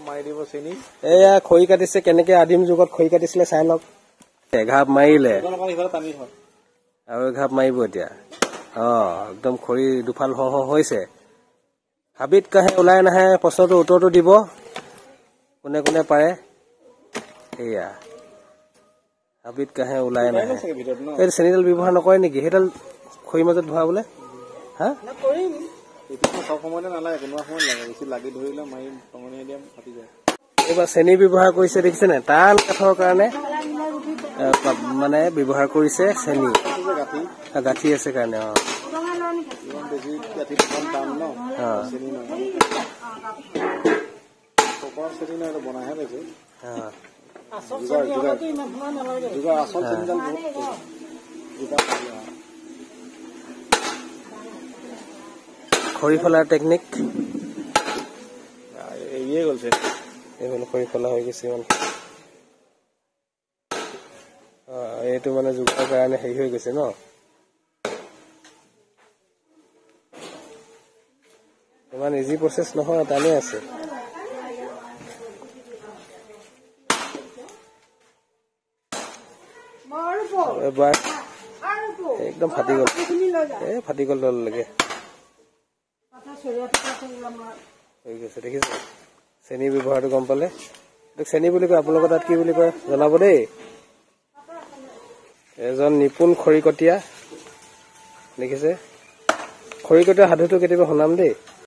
মাৰি দিব চেনি এয়া খৰি কাটিছে কেনেকে আদিম যুগত খৰি কাটিছিলে চাই লওক এঘাপ মাৰিলে আৰু এঘাপ মাৰিব এতিয়া একদম খৰি দুফাল হ হৈছে হাবিত কাহে ওলাই নাহে প্ৰশ্নটো উত্তৰটো দিব কোনে কোনে পাৰে এয়া হাবিত কাহে ওলাই নাহে এই চেনিডাল ব্যৱহাৰ নকৰে নেকি সেইডাল খৰি মাজত ভৰাবলে হা সব সময়তে নালাগে কোনোবা সময় লাগে বেছি লাগি ধৰিলে মাৰি টঙনিয়াই দিয়া ফাটি যায় এইবাৰ চেনি ব্যৱহাৰ কৰিছে দেখিছে নে টান কাঠৰ কাৰণে মানে ব্যৱহাৰ কৰিছে চেনি গাঁঠি আছে কাৰণে বনাইহে পাইছে খৰি ফলাৰ টেকনিক এৰিয়ে গ'লছে এইফালে খৰি ফলা হৈ গৈছে ইমান এইটো মানে যোগাৰ কাৰণে হেৰি হৈ গৈছে ন ইমান ইজি প্ৰচেছ নহয় টানেই আছে এবাৰ একদম ফাটি গ'ল ফাটি গ'ল তললৈকে হৈ গৈছে দেখিছে চেনি ব্যৱহাৰটো গম পালে চেনি বুলি কয় আপোনালোকৰ তাত কি বুলি কয় জনাব দেই এজন নিপুণ খৰিকটীয়া দেখিছে খৰিকটীয়া সাধুটো কেতিয়াবা শুনাম দেই